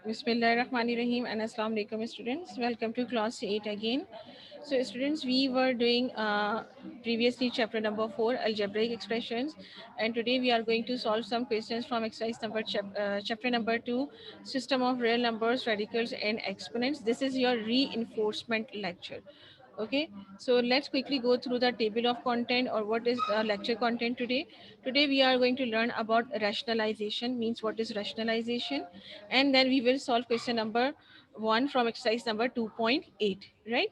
Bismillahirrahmanirrahim and Assalamu alaikum students. Welcome to class 8 again. So students, we were doing previously chapter number 4 algebraic expressions, and today we are going to solve some questions from exercise chapter number 2 system of real numbers, radicals and exponents. This is your reinforcement lecture. Okay, so let's quickly go through the table of content or what is the lecture content today. Today we are going to learn about rationalization, means what is rationalization, and then we will solve question number 1 from exercise number 2.8, right?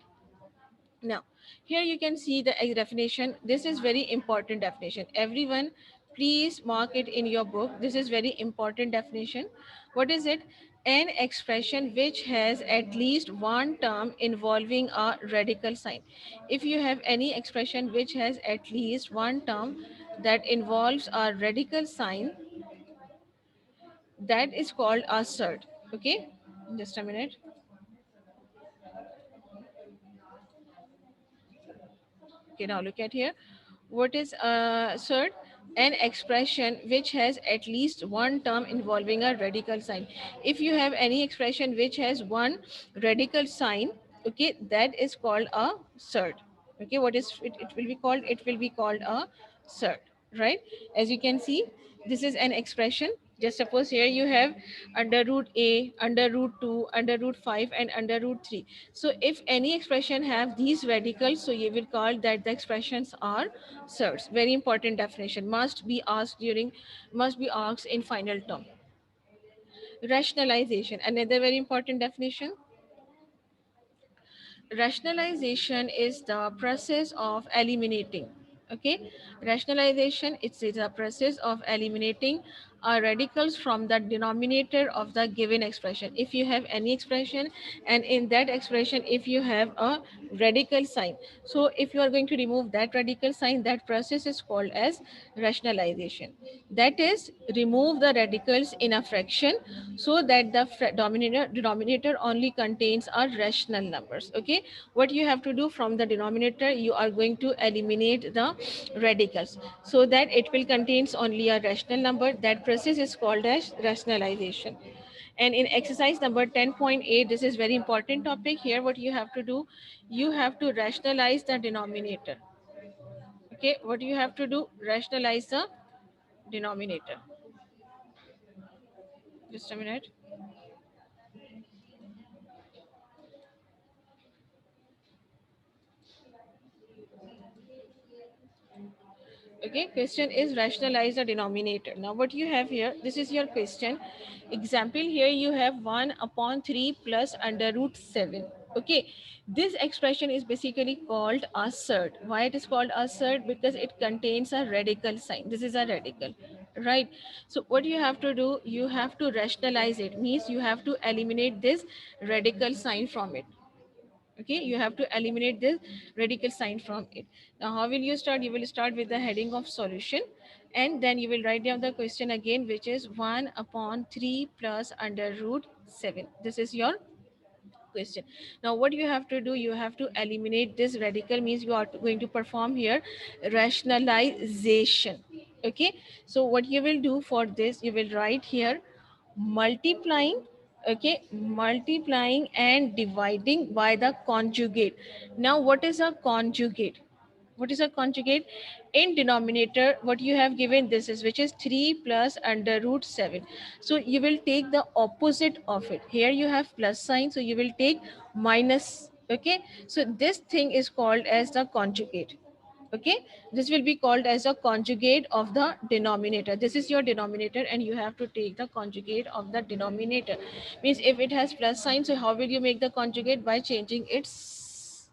Now, here you can see the definition. This is very important definition. Everyone, please mark it in your book. This is very important definition. What is it? An expression which has at least one term involving a radical sign. If you have any expression which has at least one term that involves a radical sign, that is called a surd. Okay, just a minute. Okay, now look at here. What is assert? An expression which has at least one term involving a radical sign. If you have any expression which has one radical sign, okay, that is called a cert. Okay, what is it? It will be called. It will be called a cert, right? As you can see, this is an expression. Just suppose here you have under root a, under root 2, under root 5 and under root 3. So if any expression have these radicals, so you will call that the expressions are surds. Very important definition, must be asked in final term. Rationalization, another very important definition. Rationalization is the process of eliminating. Okay, rationalization, it's a process of eliminating radicals from the denominator of the given expression. If you have any expression and in that expression if you have a radical sign, so if you are going to remove that radical sign, that process is called as rationalization. That is, remove the radicals in a fraction so that the denominator only contains a rational numbers. Okay, what you have to do from the denominator, you are going to eliminate the radicals so that it will contains only a rational number. That process is called as rationalization. And in exercise number 10.8, this is very important topic. Here what you have to do, you have to rationalize the denominator. Okay, what you have to do, rationalize the denominator. Just a minute. Okay, question is rationalize the denominator. Now what you have here, this is your question. Example, here you have 1 upon 3 plus under root 7. Okay, this expression is basically called a surd. Why it is called a surd? Because it contains a radical sign. This is a radical, right? So what you have to do, you have to rationalize it, means you have to eliminate this radical sign from it. Okay, you have to eliminate this radical sign from it. Now how will you start? You will start with the heading of solution, and then you will write down the question again, which is 1 upon 3 plus under root 7. This is your question. Now what you have to do, you have to eliminate this radical, means you are going to perform here rationalization. Okay, so what you will do for this, you will write here multiplying. Okay, multiplying and dividing by the conjugate. Now what is a conjugate? What is a conjugate? In denominator what you have given, this is, which is 3 plus under root 7. So you will take the opposite of it. Here you have plus sign, so you will take minus. Okay, so this thing is called as the conjugate. Okay, this will be called as a conjugate of the denominator. This is your denominator and you have to take the conjugate of the denominator. Means if it has plus sign, so how will you make the conjugate? By changing its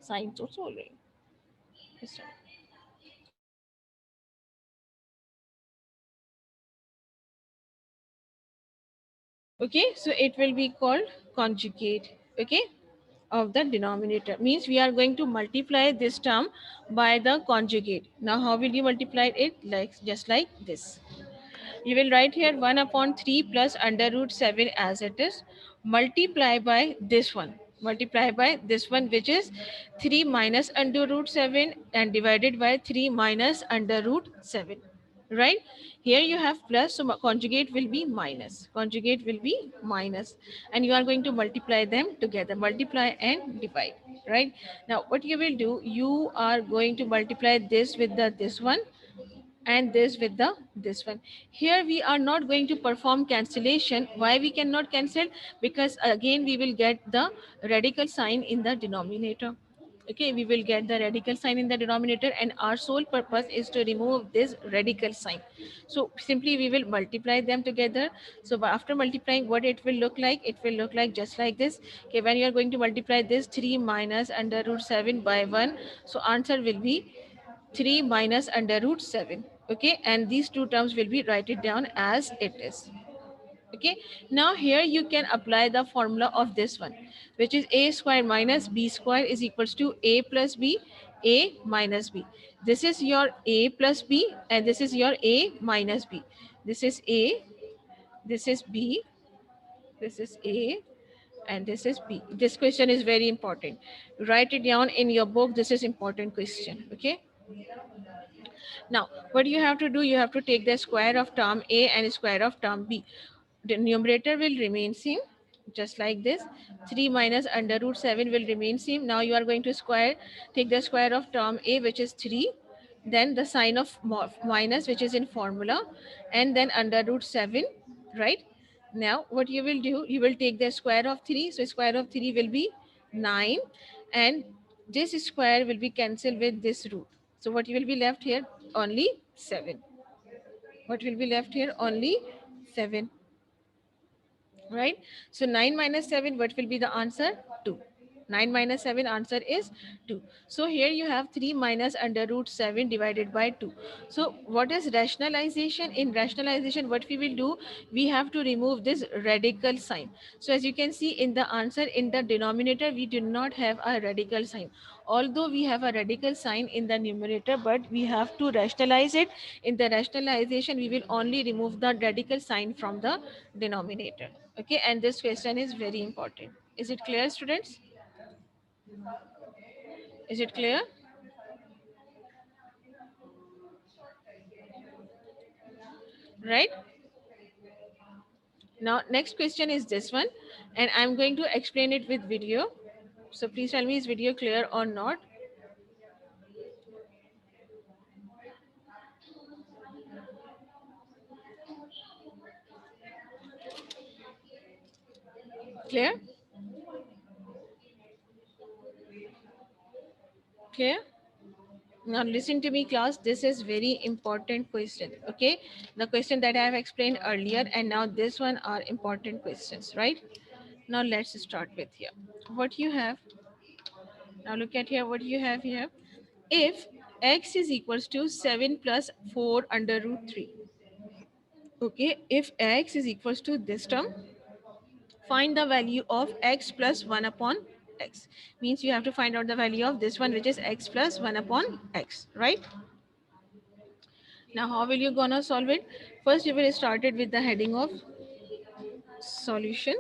sign. So sorry. Okay, so it will be called conjugate. Okay, of the denominator, means we are going to multiply this term by the conjugate. Now how will you multiply it? Like just like this, you will write here 1 upon 3 plus under root 7 as it is, multiply by this one, multiply by this one, which is 3 minus under root 7, and divided by 3 minus under root 7. right? Here you have plus, so conjugate will be minus. Conjugate will be minus, and you are going to multiply them together. Multiply and divide, right? Now, what you will do, you are going to multiply this with the this one and this with the this one. Here we are not going to perform cancellation. Why we cannot cancel? Because again we will get the radical sign in the denominator. Okay, we will get the radical sign in the denominator, and our sole purpose is to remove this radical sign. So simply we will multiply them together. So after multiplying, what it will look like, it will look like just like this. Okay, when you are going to multiply this 3 minus under root 7 by 1, so answer will be 3 minus under root 7. Okay, and these two terms will be write it down as it is. Okay, now here you can apply the formula of this one, which is a square minus b square is equals to a plus b, a minus b. This is your a plus b, and this is your a minus b. This is a, this is b, this is a, and this is b. This question is very important. Write it down in your book. This is important question. Okay, now what you have to do, you have to take the square of term a and square of term b. The numerator will remain same, just like this. 3 minus under root 7 will remain same. Now you are going to square, take the square of term a, which is 3, then the sign of minus, which is in formula, and then under root 7, right? Now what you will do, you will take the square of 3, so square of 3 will be 9, and this square will be cancelled with this root. So what you will be left here, only 7. What will be left here, only 7, right? So 9 minus 7, what will be the answer? 2. 9 minus 7, answer is 2. So here you have 3 minus under root 7 divided by 2. So what is rationalization? In rationalization, what we will do, we have to remove this radical sign. So as you can see in the answer, in the denominator, we do not have a radical sign. Although we have a radical sign in the numerator, but we have to rationalize it. In the rationalization, we will only remove the radical sign from the denominator. Okay, and this question is very important. Is it clear, students? Is it clear? Right? Now, next question is this one, and I'm going to explain it with video. So please tell me, is video clear or not? Clear? Clear? Now listen to me, class. This is very important question. Okay, the question that I have explained earlier, and now this one are important questions, right? Now let's start with here. What you have now, look at here. What you have here. If x is equals to 7 plus 4 under root 3. Okay, if x is equals to this term, find the value of x plus 1 upon x. Means you have to find out the value of this one, which is x plus 1 upon x, right? Now how will you gonna solve it? First you will start it with the heading of solution.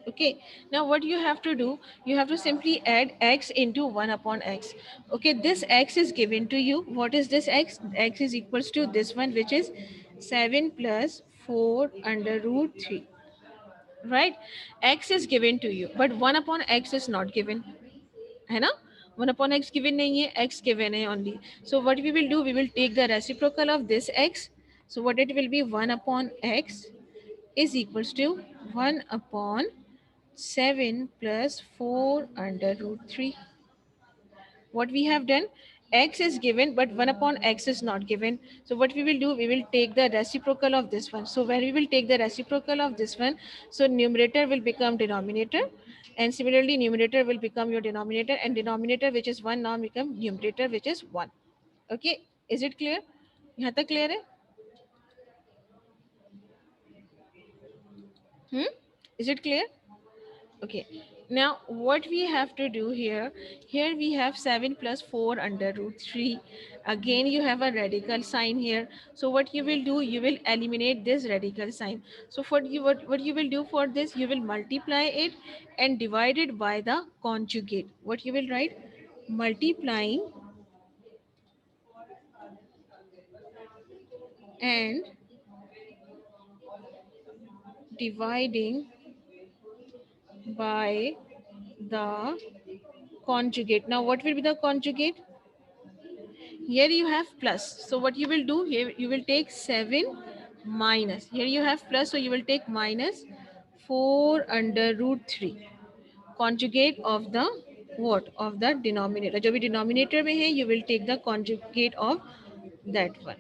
Okay, now what you have to do, you have to simply add x into 1 upon x. Okay, this x is given to you. What is this x? X is equals to this one, which is 7 plus 4 under root 3, right? X is given to you, but 1 upon x is not given, है ना? 1 upon x given नहीं है, x given है only. So what we will do, we will take the reciprocal of this x. So what it will be, 1 upon x is equals to 1 upon 7 plus 4 under root 3. What we have done, x is given, but 1 upon x is not given. So what we will do, we will take the reciprocal of this one. So when we will take the reciprocal of this one, so numerator will become denominator, and similarly numerator will become your denominator, and denominator, which is 1, now become numerator, which is 1. Okay, is it clear? यहाँ तक clear है? Is it clear? Okay, now what we have to do here, here we have 7 plus 4 under root 3. Again, you have a radical sign here. So what you will do, you will eliminate this radical sign. So what you will do for this, you will multiply it and divide it by the conjugate. What you will write? Multiplying and dividing by the conjugate. Now what will be the conjugate? Here you have plus. So what you will do here, you will take 7 minus. Here you have plus, so you will take minus 4 under root 3. Conjugate of the what? Of the denominator. जो भी denominator में है, you will take the conjugate of that one.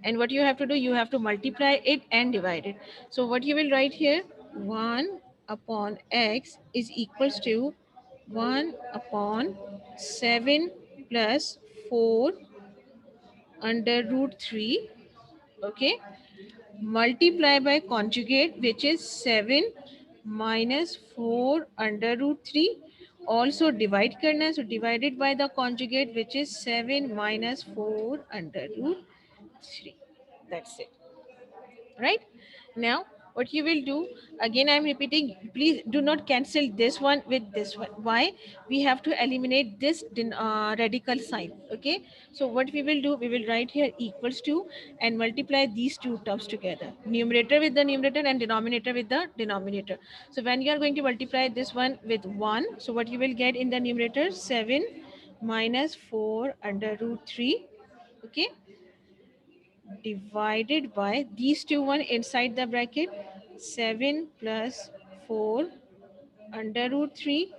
And what you have to do, you have to multiply it and divide it. So what you will write here, 1 upon x is equals to 1 upon 7 plus 4 under root 3, okay, multiply by conjugate, which is 7 minus 4 under root 3. Also divide करना है, so divided by the conjugate, which is 7 minus 4 under root 3. That's it. Right? Now what you will do, again I'm repeating, please do not cancel this one with this one. Why? We have to eliminate this radical sign. Okay, so what we will do, we will write here equals to and multiply these two terms together, numerator with the numerator and denominator with the denominator. So when you are going to multiply this one with 1, so what you will get in the numerator, 7 minus 4 under root 3, okay, divided by these two one inside the bracket, 7 plus 4 under root 3,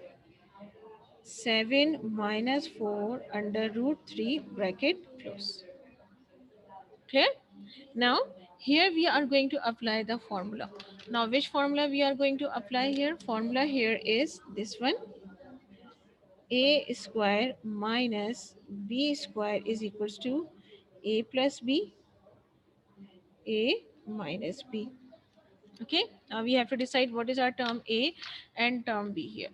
7 minus 4 under root 3 bracket close. Clear? Now here we are going to apply the formula. Now which formula we are going to apply here? Formula here is this one, a square minus b square is equals to a plus b, a minus b. Okay, now we have to decide what is our term A and term B here.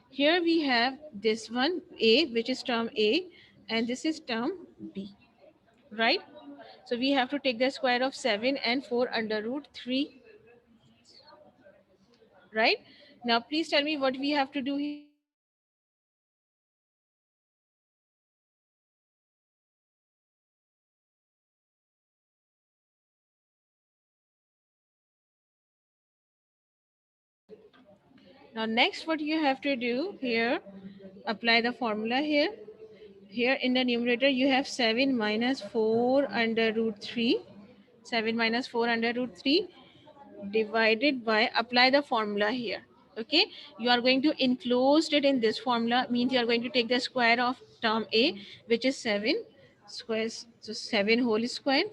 Here we have this one A, which is term A, and this is term B, right? So we have to take the square of 7 and 4 under root 3, right? Now please tell me what we have to do here. Now next what you have to do here, apply the formula here. Here in the numerator you have 7 minus 4 under root 3. 7 minus 4 under root 3 divided by, apply the formula here. Okay, you are going to enclose it in this formula, means you are going to take the square of term A, which is 7 squares, so 7 whole square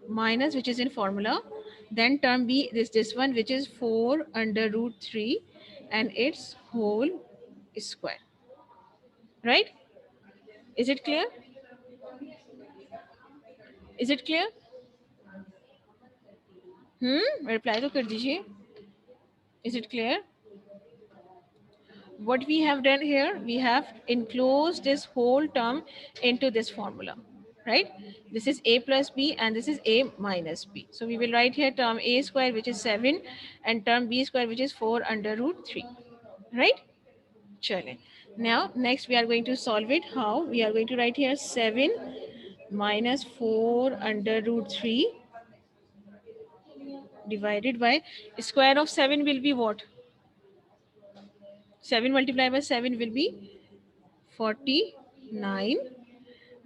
minus, which is in formula, then term B is this one, which is 4 under root 3 and its whole square. Right? Is it clear? Is it clear? Reply to कर दीजिए. Is it clear? What we have done here, we have enclosed this whole term into this formula, right? This is a plus b and this is a minus b. So we will write here term a square, which is 7, and term b square, which is 4 under root 3, right? Chale. Now next we are going to solve it. How? We are going to write here 7 minus 4 under root 3 divided by, square of 7 will be what? 7 multiplied by 7 will be 49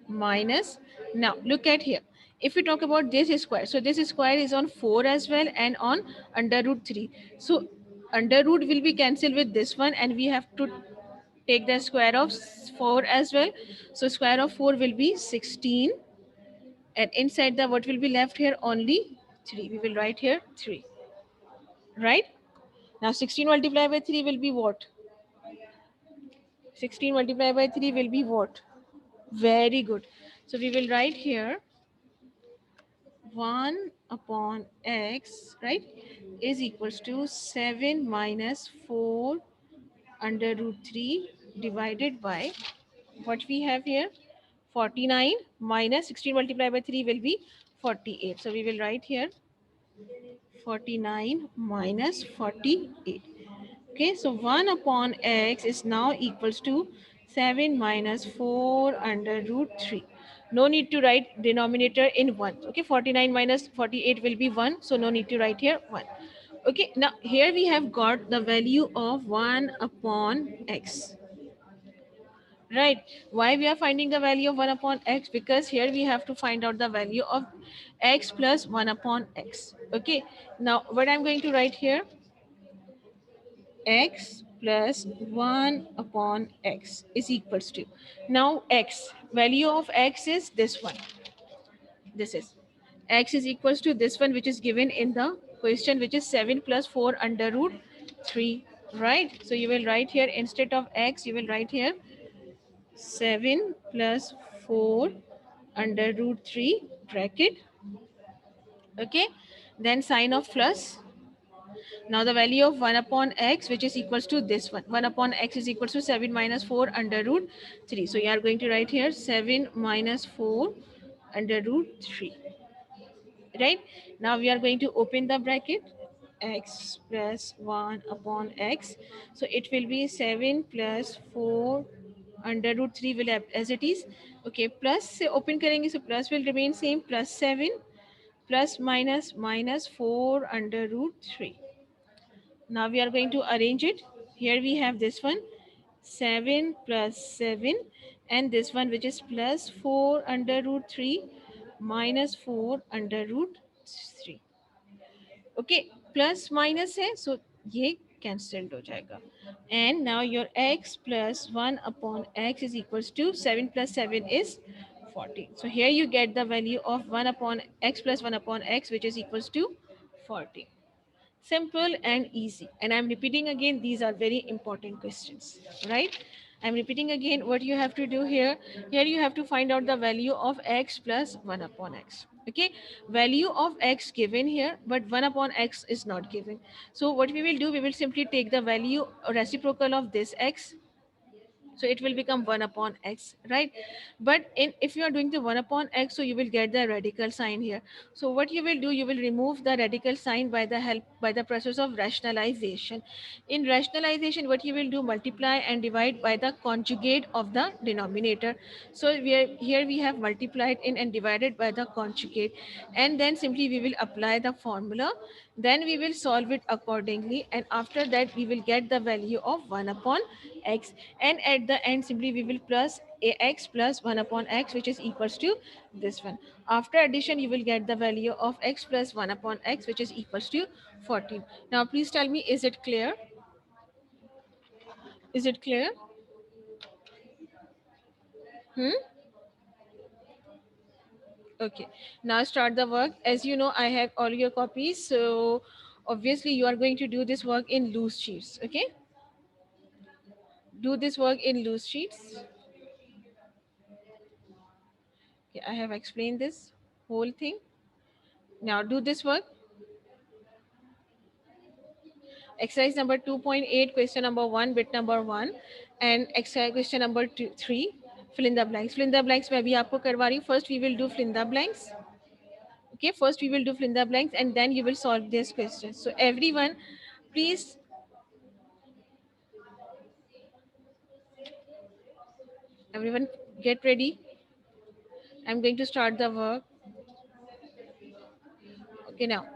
minus, now look at here, if we talk about this square, so this square is on 4 as well and on under root 3, so under root will be cancelled with this one and we have to take the square of 4 as well, so square of 4 will be 16 and inside the what will be left here, only 3, we will write here 3, right? Now 16 multiplied by 3 will be what? 16 multiplied by 3 will be what? Very good. So we will write here 1 upon x, right, is equals to 7 minus 4 under root 3 divided by, what we have here, 49 minus 16 multiplied by 3 will be 48. So we will write here 49 minus 48. Okay, so 1 upon x is now equals to 7 minus 4 under root 3. No need to write denominator in 1. Okay, 49 minus 48 will be 1. So no need to write here 1. Okay, now here we have got the value of 1 upon x. Right. Why we are finding the value of 1 upon x? Because here we have to find out the value of x plus 1 upon x. Okay. Now what I'm going to write here, x plus 1 upon x is equals to, now x, value of x is this one. This is x is equals to this one, which is given in the question, which is 7 plus 4 under root 3. Right. So you will write here, instead of x, you will write here 7 plus 4 under root 3 bracket. Okay, then sign of plus. Now the value of 1 upon x, which is equals to this one, 1 upon x is equals to 7 minus 4 under root 3. So you are going to write here 7 minus 4 under root 3. Right. Now we are going to open the bracket, x plus 1 upon x. So it will be 7 plus 4 under root 3 will have as it is. Okay, plus से open करेंगे, so plus will remain same, plus 7 plus minus minus 4 under root 3. Now we are going to arrange it. Here we have this one, 7 plus 7, and this one, which is plus 4 under root 3 minus 4 under root 3. Okay, plus minus है, so ये cancelled हो जाएगा. And now your x plus 1 upon x is equals to 7 plus 7 is 40. So here you get the value of 1 upon x plus 1 upon x, which is equals to 40. Simple and easy. And I'm repeating again, these are very important questions, right? I'm repeating again what you have to do here. Here you have to find out the value of x plus 1 upon x. Okay, value of x given here, but 1 upon x is not given. So what we will do, we will simply take the value reciprocal of this x, so it will become 1 upon x, right? But in, if you are doing the 1 upon x, so you will get the radical sign here. So what you will do, you will remove the radical sign by the help, by the process of rationalization. In rationalization, what you will do, multiply and divide by the conjugate of the denominator. So we are, here we have multiplied in and divided by the conjugate, and then simply we will apply the formula, then we will solve it accordingly, and after that we will get the value of 1 upon x, and at the end simply we will plus ax plus 1 upon x, which is equals to this one. After addition, you will get the value of x plus 1 upon x, which is equals to 14. Now please tell me, is it clear? Is it clear? Hmm? Okay, now start the work. As you know, I have all your copies, so obviously you are going to do this work in loose sheets. Okay, do this work in loose sheets. Okay, I have explained this whole thing. Now do this work. Exercise number 2.8, question number 1, bit number 1, and exercise question number 3, fill in the blanks. Fill in the blanks मैं अभी आपको करवा रही हूँ. First we will do fill in the blanks. Okay, first we will do fill in the blanks, and then you will solve this question. So everyone, please, everyone get ready. I'm going to start the work. Okay, now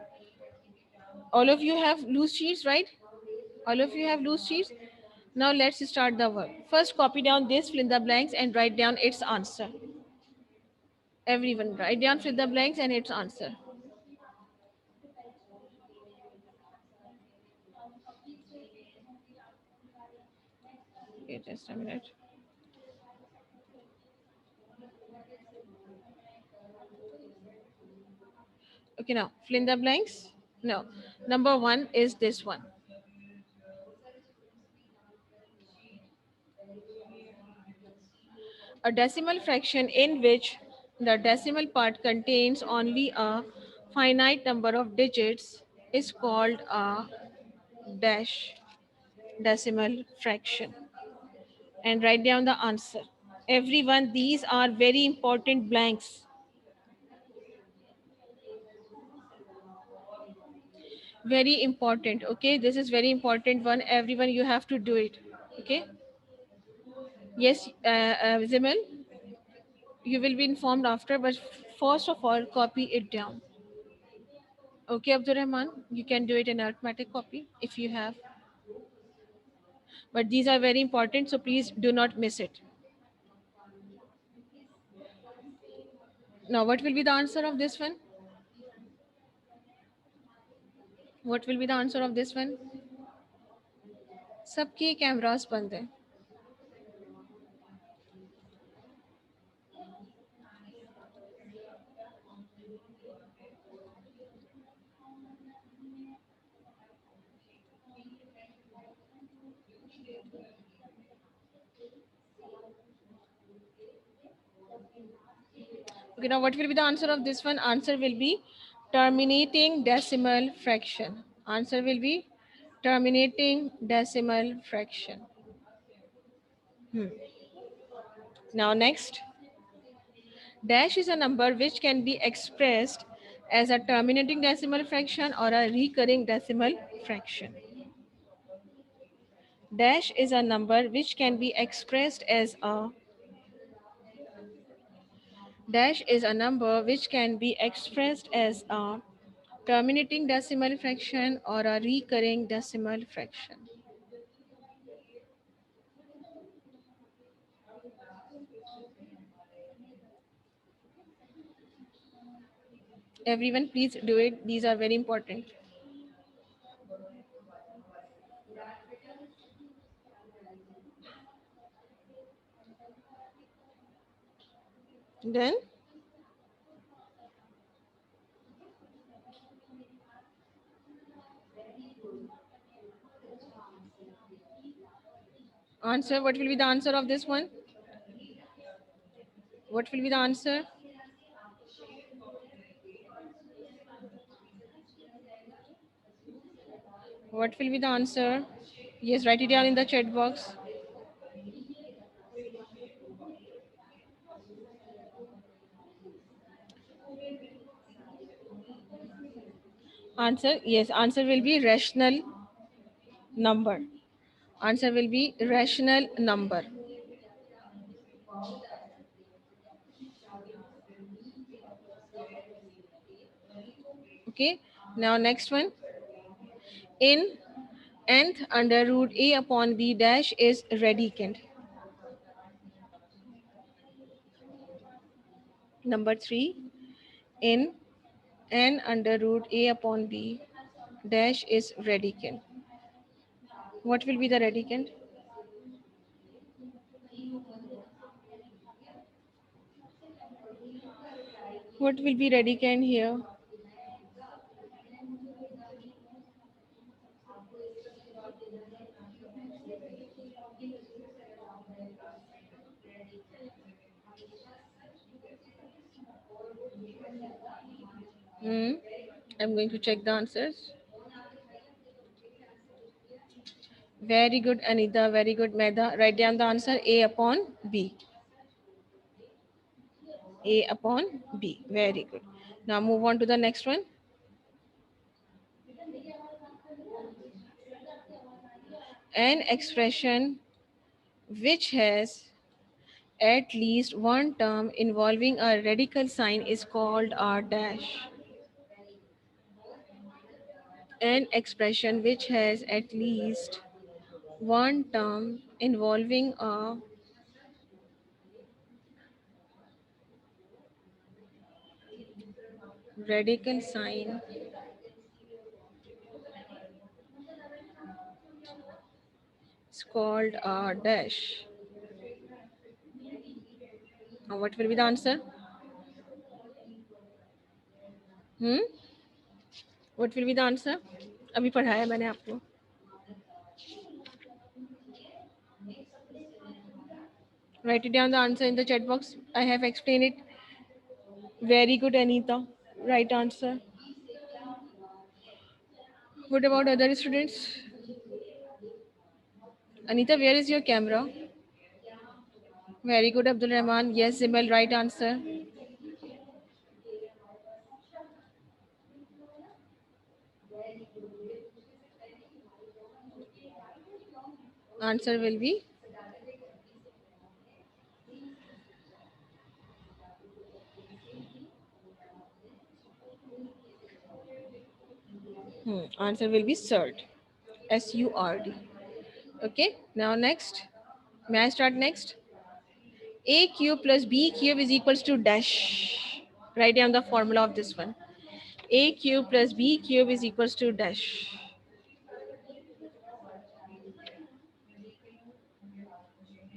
all of you have loose sheets, right? All of you have loose sheets. Now let's start the work. First copy down this, fill in the blanks, and write down its answer. Everyone write down, fill the blanks and its answer. Okay, just a minute. Okay, now fill in the blanks. No, number 1 is this one. A decimal fraction in which the decimal part contains only a finite number of digits is called a dash decimal fraction. And write down the answer. Everyone, these are very important blanks. Very important. Okay, this is very important one. Everyone, you have to do it. Okay. Yes, Zimel. You will be informed after, but first of all, copy it down. Okay, Abdul Rahman, you can do it in arithmetic copy if you have. But these are very important, so please do not miss it. Now, what will be the answer of this one? What will be the answer of this one? सबके cameras बंद हैं. Okay, now what will be the answer of this one? Answer will be terminating decimal fraction. Answer will be terminating decimal fraction. Now next, dash is a number which can be expressed as a terminating decimal fraction or a recurring decimal fraction. Dash is a number which can be expressed as a dash is a number which can be expressed as a terminating decimal fraction or a recurring decimal fraction. Everyone, please do it. These are very important. Then, answer. What will be the answer of this one? What will be the answer? What will be the answer? Yes, write it down in the chat box. Answer. Yes, answer will be rational number. Answer will be rational number. Okay. Now next one. In nth under root a upon b dash is radicand. Number 3. In n under root a upon b dash is radicand. What will be the radicand? What will be radicand here? Hmm. I'm going to check the answers. Very good, Anita. Very good, Medha. Write down the answer A upon B. A upon B. Very good. Now move on to the next one. An expression which has at least one term involving a radical sign is called a dash. An expression which has at least one term involving a radical sign is called a dash. Now what will be the answer? Hmm? What will be the answer? अभी पढ़ाया मैंने आपको. Write it down the answer in the chat box. I have explained it. Very good, Anita. Right answer. What about other students? Anita, where is your camera? Very good, Abdul Rahman. Yes, Zimal, right answer. Answer will be Answer will be surd. SURD. Okay. Now next. May I start next? A cube plus B cube is equals to dash. Write down the formula of this one. A cube plus B cube is equals to dash.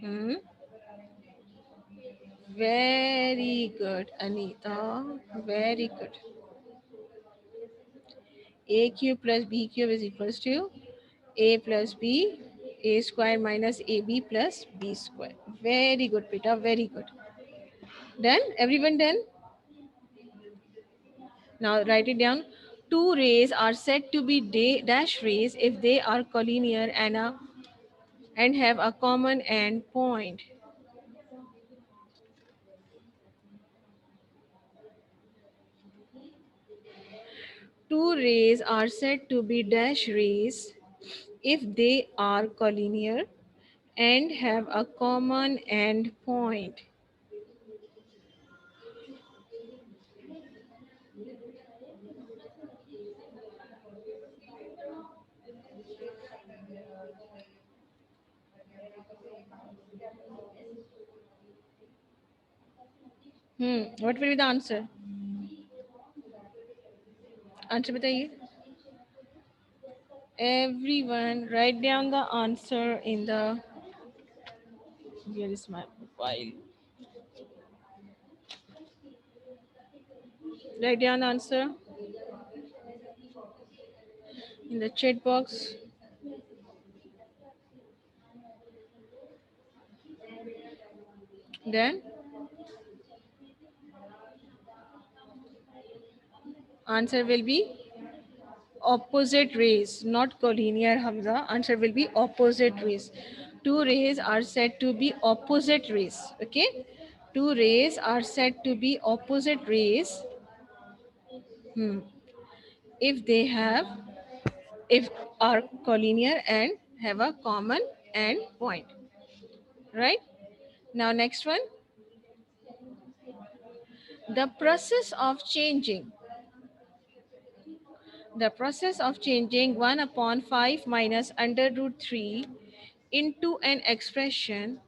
Hmm. Very good, Anita. Very good. A cube plus B cube is equals to A plus B, A square minus AB plus B square. Very good, Peter. Very good. Done? Everyone done? Now write it down. Two rays are said to be dash rays if they are collinear and have a common end point. Two rays are said to be dash rays if they are collinear and have a common end point. What will be the answer? Answer बताइए. Everyone write down the answer in the. Where is my mobile? Write down the answer in the chat box. Then answer will be opposite rays, not collinear, Hamza. Answer will be opposite rays. Two rays are said to be opposite rays. Okay? Two rays are said to be opposite rays hmm, if they have if are collinear and have a common end point. Right? Now next one. The process of changing. The process of changing 1 upon 5 minus under root 3 into an expression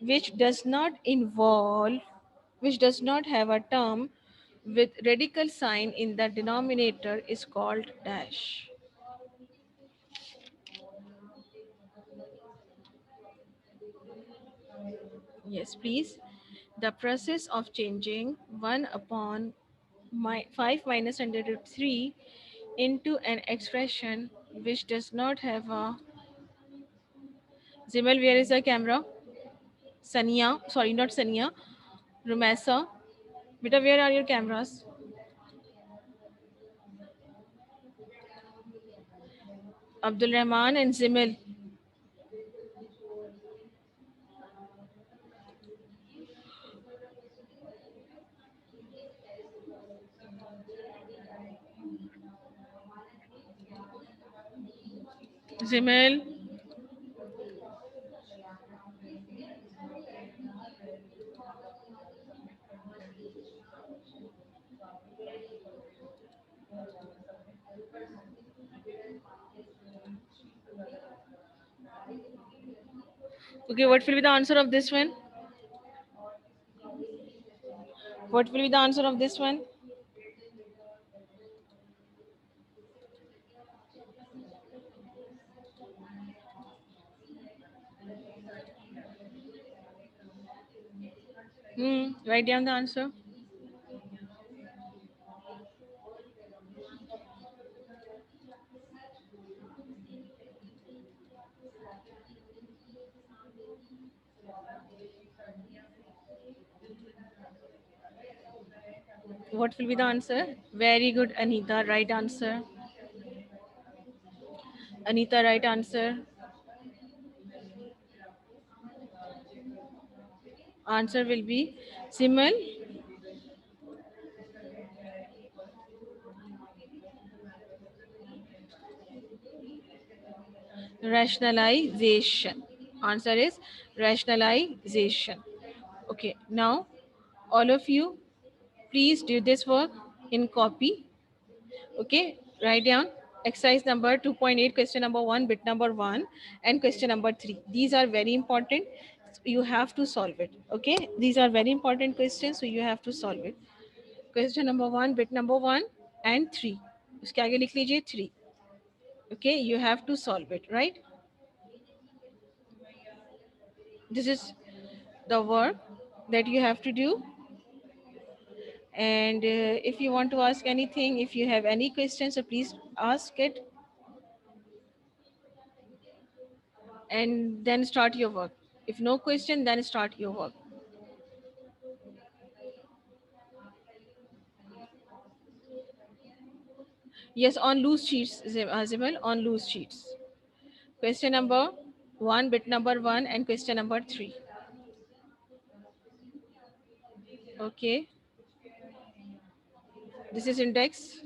which does not involve, which does not have a term with radical sign in the denominator is called dash. Yes, please. The process of changing 1 upon 5 minus under root 3 into an expression which does not have a. Zimel, where is the camera? Sania, sorry, not Sania. Rumesa. Beta, where are your cameras? Abdul Rahman and Zimil. Zimil. Okay, what will be the answer of this one? What will be the answer of this one? Write down the answer. What will be the answer? Very good, Anita. Right answer. Anita, right answer. Answer will be Simul. Rationalization. Answer is rationalization. Okay, now all of you, please do this work in copy. Okay, Write down exercise number 2.8, question number 1, bit number 1, and question number 3. These are very important. You have to solve it. Okay, these are very important questions, so you have to solve it. Question number 1, bit number 1 and 3. उसके आगे लिख लीजिए 3. Okay, you have to solve it, right? This is the work that you have to do. And if you want to ask anything, if you have any questions, so please ask it and then start your work. If no question, then start your work. Yes, on loose sheets, Zimal, on loose sheets. Question number 1, bit number 1, and question number 3. Okay, this is index.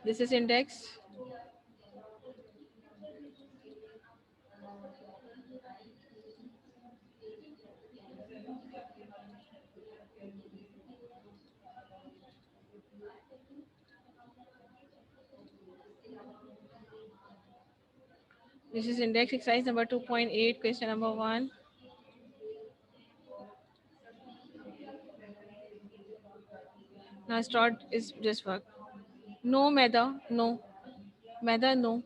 This is index. This is index exercise number 2.8, question number 1. Now start is this work. No, Meda, no. Meda, no.